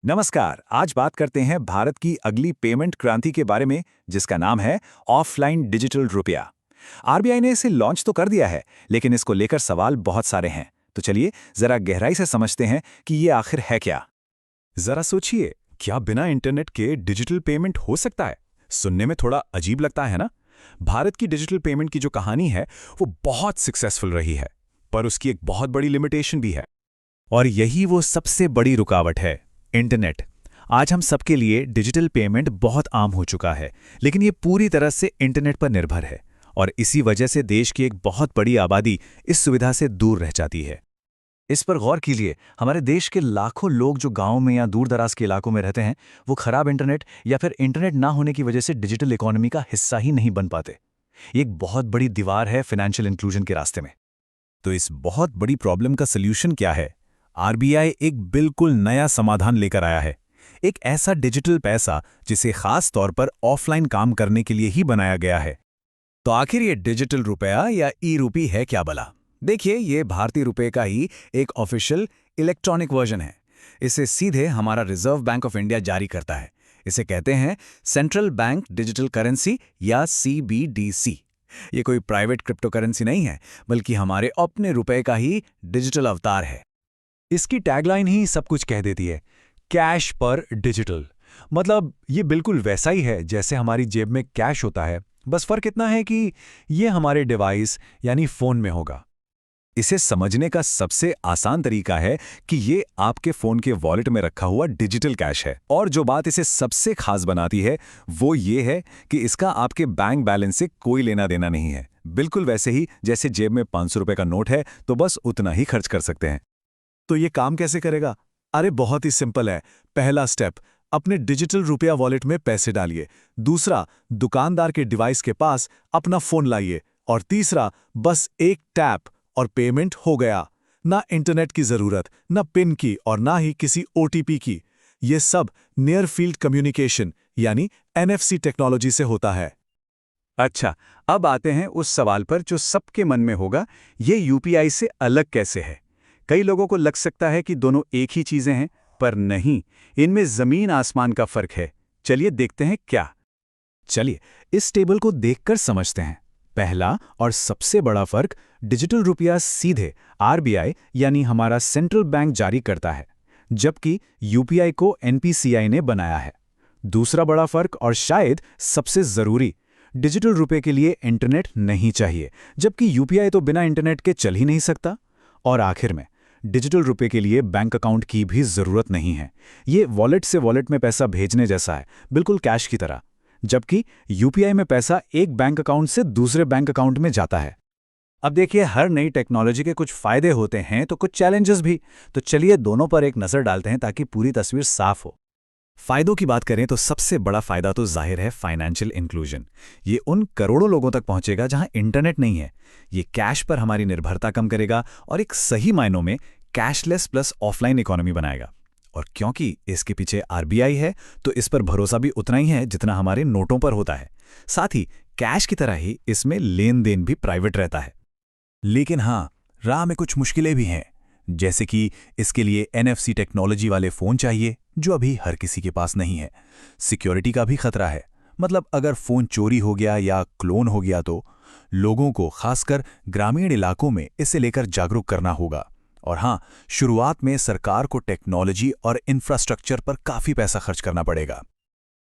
नमस्कार। आज बात करते हैं भारत की अगली पेमेंट क्रांति के बारे में, जिसका नाम है ऑफलाइन डिजिटल रुपया। आरबीआई ने इसे लॉन्च तो कर दिया है, लेकिन इसको लेकर सवाल बहुत सारे हैं। तो चलिए जरा गहराई से समझते हैं कि ये आखिर है क्या। जरा सोचिए, क्या बिना इंटरनेट के डिजिटल पेमेंट हो सकता है? सुनने में थोड़ा अजीब लगता है ना? भारत की डिजिटल पेमेंट की जो कहानी है वो बहुत सक्सेसफुल रही है, पर उसकी एक बहुत बड़ी लिमिटेशन भी है। और यही वो सबसे बड़ी रुकावट है, इंटरनेट। आज हम सबके लिए डिजिटल पेमेंट बहुत आम हो चुका है, लेकिन ये पूरी तरह से इंटरनेट पर निर्भर है, और इसी वजह से देश की एक बहुत बड़ी आबादी इस सुविधा से दूर रह जाती है। इस पर गौर कीजिए, हमारे देश के लाखों लोग जो गांव में या दूर दराज के इलाकों में रहते हैं, वो खराब इंटरनेट या फिर इंटरनेट ना होने की वजह से डिजिटल इकोनॉमी का हिस्सा ही नहीं बन पाते। ये एक बहुत बड़ी दीवार है फाइनेंशियल इंक्लूजन के रास्ते में। तो इस बहुत बड़ी प्रॉब्लम का सल्यूशन क्या है? आरबीआई एक बिल्कुल नया समाधान लेकर आया है। एक ऐसा डिजिटल पैसा जिसे खास तौर पर ऑफलाइन काम करने के लिए ही बनाया गया है। तो आखिर ये डिजिटल रुपया या ई रूपी है क्या भला? देखिए, ये भारतीय रुपये का ही एक ऑफिशियल इलेक्ट्रॉनिक वर्जन है। इसे सीधे हमारा रिजर्व बैंक ऑफ इंडिया जारी करता है। इसे कहते हैं सेंट्रल बैंक डिजिटल करेंसी या सीबीडीसी। ये कोई प्राइवेट क्रिप्टो करेंसी नहीं है, बल्कि हमारे अपने रुपए का ही डिजिटल अवतार है। इसकी टैगलाइन ही सब कुछ कह देती है, कैश पर डिजिटल। मतलब ये बिल्कुल वैसा ही है जैसे हमारी जेब में कैश होता है, बस फर्क इतना है कि ये हमारे डिवाइस यानी फोन में होगा। इसे समझने का सबसे आसान तरीका है कि ये आपके फोन के वॉलेट में रखा हुआ डिजिटल कैश है। और जो बात इसे सबसे खास बनाती है वो ये है कि इसका आपके बैंक बैलेंस से कोई लेना देना नहीं है। बिल्कुल वैसे ही जैसे जेब में 500 रुपए का नोट है तो बस उतना ही खर्च कर सकते हैं। तो ये काम कैसे करेगा? अरे बहुत ही सिंपल है। पहला स्टेप, अपने डिजिटल रुपया वॉलेट में पैसे डालिए। दूसरा, दुकानदार के डिवाइस के पास अपना फोन लाइए। और तीसरा, बस एक टैप और पेमेंट हो गया। ना इंटरनेट की जरूरत, ना पिन की और ना ही किसी ओटीपी की। ये सब नियर फील्ड कम्युनिकेशन यानी एनएफसी टेक्नोलॉजी से होता है। अच्छा, अब आते हैं उस सवाल पर जो सबके मन में होगा, ये यूपीआई से अलग कैसे है? कई लोगों को लग सकता है कि दोनों एक ही चीजें हैं, पर नहीं, इनमें जमीन आसमान का फर्क है। चलिए देखते हैं क्या। चलिए इस टेबल को देखकर समझते हैं। पहला और सबसे बड़ा फर्क, डिजिटल रुपया सीधे आरबीआई यानी हमारा सेंट्रल बैंक जारी करता है, जबकि यूपीआई को एनपीसीआई ने बनाया है। दूसरा बड़ा फर्क और शायद सबसे जरूरी, डिजिटल रुपये के लिए इंटरनेट नहीं चाहिए, जबकि यूपीआई तो बिना इंटरनेट के चल ही नहीं सकता। और आखिर में, डिजिटल रुपये के लिए बैंक अकाउंट की भी जरूरत नहीं है। ये वॉलेट से वॉलेट में पैसा भेजने जैसा है, बिल्कुल कैश की तरह। जबकि यूपीआई में पैसा एक बैंक अकाउंट से दूसरे बैंक अकाउंट में जाता है। अब देखिए, हर नई टेक्नोलॉजी के कुछ फायदे होते हैं तो कुछ चैलेंजेस भी। तो चलिए दोनों पर एक नजर डालते हैं ताकि पूरी तस्वीर साफ हो। फायदों की बात करें तो सबसे बड़ा फायदा तो जाहिर है फाइनेंशियल इंक्लूजन। ये उन करोड़ों लोगों तक पहुंचेगा जहां इंटरनेट नहीं है। ये कैश पर हमारी निर्भरता कम करेगा और एक सही मायनों में कैशलेस प्लस ऑफलाइन इकोनॉमी बनाएगा। और क्योंकि इसके पीछे आरबीआई है, तो इस पर भरोसा भी उतना ही है जितना हमारे नोटों पर होता है। साथ ही कैश की तरह ही इसमें लेन देन भी प्राइवेट रहता है। लेकिन हाँ, राह में कुछ मुश्किलें भी हैं, जैसे कि इसके लिए एनएफसी टेक्नोलॉजी वाले फोन चाहिए, जो अभी हर किसी के पास नहीं है। सिक्योरिटी का भी खतरा है, मतलब अगर फोन चोरी हो गया या क्लोन हो गया तो लोगों को, खासकर ग्रामीण इलाकों में, इसे लेकर जागरूक करना होगा। और हाँ, शुरुआत में सरकार को टेक्नोलॉजी और इंफ्रास्ट्रक्चर पर काफी पैसा खर्च करना पड़ेगा।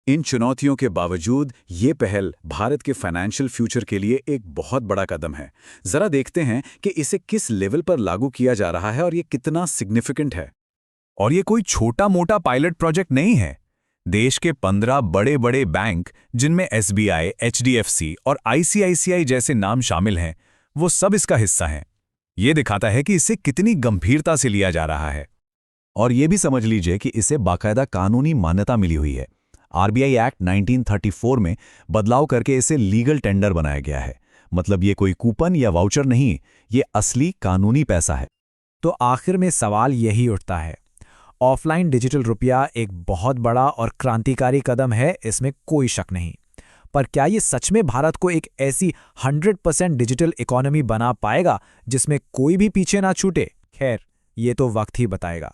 इन चुनौतियों के बावजूद ये पहल भारत के फाइनेंशियल फ्यूचर के लिए एक बहुत बड़ा कदम है। जरा देखते हैं कि इसे किस लेवल पर लागू किया जा रहा है और ये कितना सिग्निफिकेंट है। और ये कोई छोटा मोटा पायलट प्रोजेक्ट नहीं है। देश के 15 बड़े बड़े बैंक, जिनमें एसबीआई, एचडीएफसी और आईसीआईसीआई जैसे नाम शामिल हैं, वो सब इसका हिस्सा हैं। ये दिखाता है कि इसे कितनी गंभीरता से लिया जा रहा है। और ये भी समझ लीजिए कि इसे बाकायदा कानूनी मान्यता मिली हुई है। आरबीआई एक्ट 1934 में बदलाव करके इसे लीगल टेंडर बनाया गया है। मतलब ये कोई कूपन या वाउचर नहीं, ये असली कानूनी पैसा है। तो आखिर में सवाल यही उठता है, ऑफलाइन डिजिटल रुपया एक बहुत बड़ा और क्रांतिकारी कदम है, इसमें कोई शक नहीं। पर क्या ये सच में भारत को एक ऐसी 100% डिजिटल इकोनॉमी बना पाएगा जिसमें कोई भी पीछे ना छूटे? खैर, ये तो वक्त ही बताएगा।